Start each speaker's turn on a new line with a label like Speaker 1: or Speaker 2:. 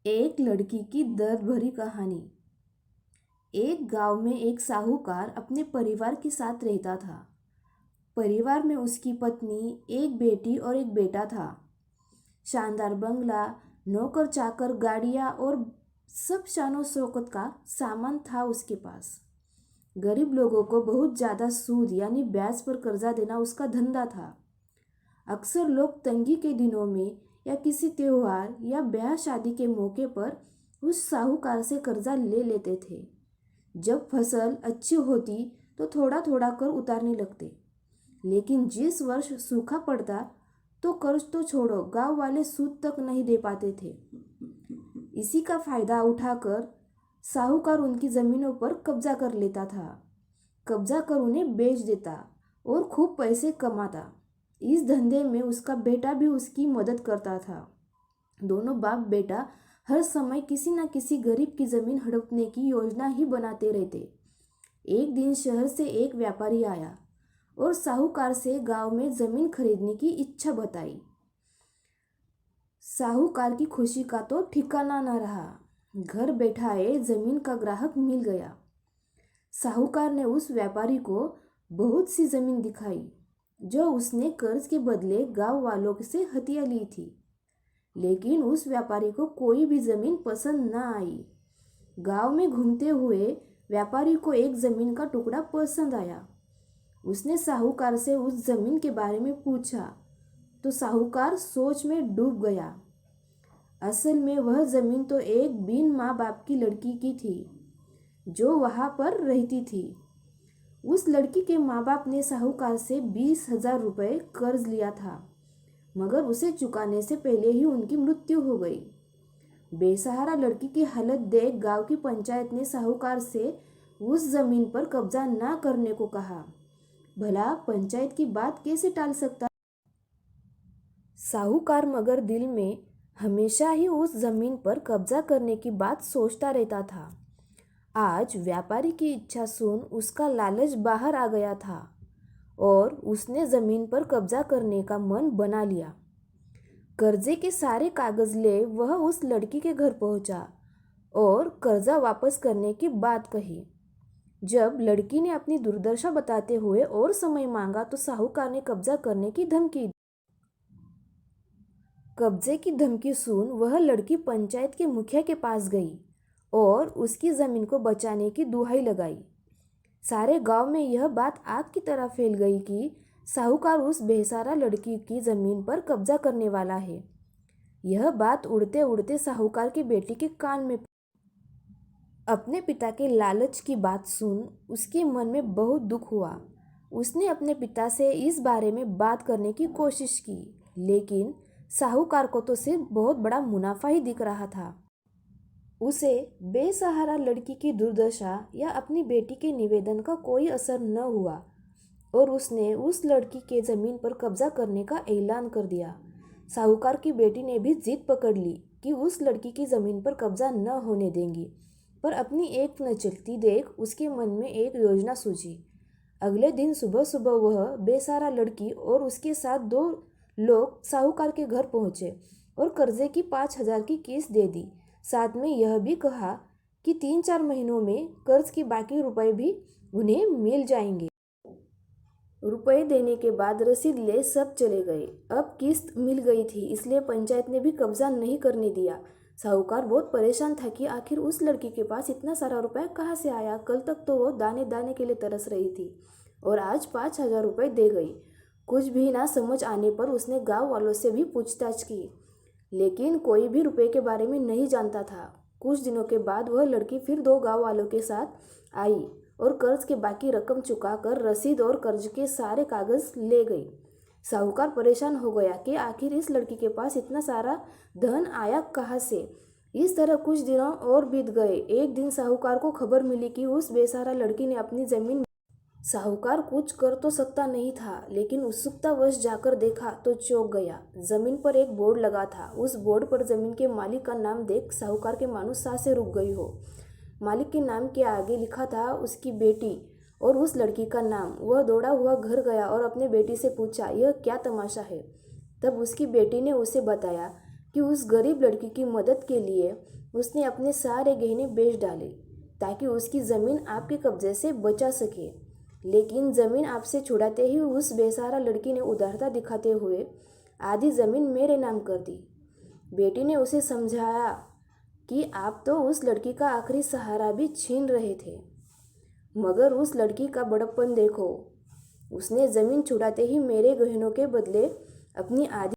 Speaker 1: एक लड़की की दर्द भरी कहानी। एक गांव में एक साहूकार अपने परिवार के साथ रहता था। परिवार में उसकी पत्नी, एक बेटी और एक बेटा था। शानदार बंगला, नौकर चाकर, गाड़ियां और सब शानो शौकत का सामान था उसके पास। गरीब लोगों को बहुत ज्यादा सूद यानी ब्याज पर कर्जा देना उसका धंधा था। अक्सर लोग तंगी के दिनों में या किसी त्योहार या ब्याह शादी के मौके पर उस साहूकार से कर्जा ले लेते थे। जब फसल अच्छी होती तो थोड़ा थोड़ा कर उतारने लगते, लेकिन जिस वर्ष सूखा पड़ता तो कर्ज तो छोड़ो, गांव वाले सूद तक नहीं दे पाते थे। इसी का फायदा उठाकर साहूकार उनकी जमीनों पर कब्जा कर लेता था। कब्जा कर उन्हें बेच देता और खूब पैसे कमाता। इस धंधे में उसका बेटा भी उसकी मदद करता था। दोनों बाप बेटा हर समय किसी न किसी गरीब की जमीन हड़पने की योजना ही बनाते रहते। एक दिन शहर से एक व्यापारी आया और साहूकार से गांव में जमीन खरीदने की इच्छा बताई। साहूकार की खुशी का तो ठिकाना न रहा। घर बैठाए जमीन का ग्राहक मिल गया। साहूकार ने उस व्यापारी को बहुत सी जमीन दिखाई जो उसने कर्ज के बदले गांव वालों से हथिया ली थी। लेकिन उस व्यापारी को कोई भी जमीन पसंद न आई। गांव में घूमते हुए व्यापारी को एक जमीन का टुकड़ा पसंद आया। उसने साहूकार से उस जमीन के बारे में पूछा तो साहूकार सोच में डूब गया। असल में वह जमीन तो एक बिन माँ बाप की लड़की की थी जो वहां पर रहती थी। उस लड़की के माँ बाप ने साहूकार से 20,000 रुपये कर्ज लिया था, मगर उसे चुकाने से पहले ही उनकी मृत्यु हो गई। बेसहारा लड़की की हालत देख गांव की पंचायत ने साहूकार से उस जमीन पर कब्जा न करने को कहा। भला पंचायत की बात कैसे टाल सकता साहूकार, मगर दिल में हमेशा ही उस जमीन पर कब्जा करने की बात सोचता रहता था। आज व्यापारी की इच्छा सुन उसका लालच बाहर आ गया था और उसने जमीन पर कब्जा करने का मन बना लिया। कर्जे के सारे कागज ले वह उस लड़की के घर पहुंचा और कर्जा वापस करने की बात कही। जब लड़की ने अपनी दुर्दशा बताते हुए और समय मांगा तो साहूकार ने कब्जा करने की धमकी दी। कब्जे की धमकी सुन वह लड़की पंचायत के मुखिया के पास गई और उसकी जमीन को बचाने की दुहाई लगाई। सारे गांव में यह बात आग की तरह फैल गई कि साहूकार उस बेसहारा लड़की की जमीन पर कब्जा करने वाला है। यह बात उड़ते उड़ते साहूकार की बेटी के कान में अपने पिता के लालच की बात सुन उसके मन में बहुत दुख हुआ। उसने अपने पिता से इस बारे में बात करने की कोशिश की, लेकिन साहूकार को तो सिर्फ बहुत बड़ा मुनाफा ही दिख रहा था। उसे बेसहारा लड़की की दुर्दशा या अपनी बेटी के निवेदन का कोई असर न हुआ और उसने उस लड़की के जमीन पर कब्जा करने का ऐलान कर दिया। साहूकार की बेटी ने भी जिद पकड़ ली कि उस लड़की की जमीन पर कब्जा न होने देंगी, पर अपनी एक न चलती देख उसके मन में एक योजना सूझी। अगले दिन सुबह सुबह वह बेसहारा लड़की और उसके साथ 2 लोग साहूकार के घर पहुंचे और कर्जे की 5,000 की किस्त दे दी। साथ में यह भी कहा कि 3-4 महीनों में कर्ज के बाकी रुपए भी उन्हें मिल जाएंगे। रुपए देने के बाद रसीद ले सब चले गए। अब किस्त मिल गई थी, इसलिए पंचायत ने भी कब्जा नहीं करने दिया। साहूकार बहुत परेशान था कि आखिर उस लड़की के पास इतना सारा रुपया कहाँ से आया। कल तक तो वो दाने दाने के लिए तरस रही थी और आज 5,000 रुपये दे गई। कुछ भी ना समझ आने पर उसने गांव वालों से भी पूछताछ की, लेकिन कोई भी रुपए के बारे में नहीं जानता था। कुछ दिनों के बाद वह लड़की फिर 2 गांव वालों के साथ आई और कर्ज के बाकी रकम चुकाकर रसीद और कर्ज के सारे कागज ले गई। साहूकार परेशान हो गया कि आखिर इस लड़की के पास इतना सारा धन आया कहाँ से। इस तरह कुछ दिनों और बीत गए। एक दिन साहूकार को खबर मिली कि उस बेसहारा लड़की ने अपनी जमीन। साहूकार कुछ कर तो सकता नहीं था, लेकिन उत्सुकतावश जाकर देखा तो चौंक गया। जमीन पर एक बोर्ड लगा था। उस बोर्ड पर जमीन के मालिक का नाम देख साहूकार के मानो सांसें से रुक गई हो। मालिक के नाम के आगे लिखा था उसकी बेटी और उस लड़की का नाम। वह दौड़ा हुआ घर गया और अपने बेटी से पूछा, यह क्या तमाशा है। तब उसकी बेटी ने उसे बताया कि उस गरीब लड़की की मदद के लिए उसने अपने सारे गहने बेच डाले ताकि उसकी ज़मीन आपके कब्जे से बचा सके। लेकिन ज़मीन आपसे छुड़ाते ही उस बेसहारा लड़की ने उदारता दिखाते हुए आधी ज़मीन मेरे नाम कर दी। बेटी ने उसे समझाया कि आप तो उस लड़की का आखिरी सहारा भी छीन रहे थे, मगर उस लड़की का बड़प्पन देखो, उसने ज़मीन छुड़ाते ही मेरे गहनों के बदले अपनी आधी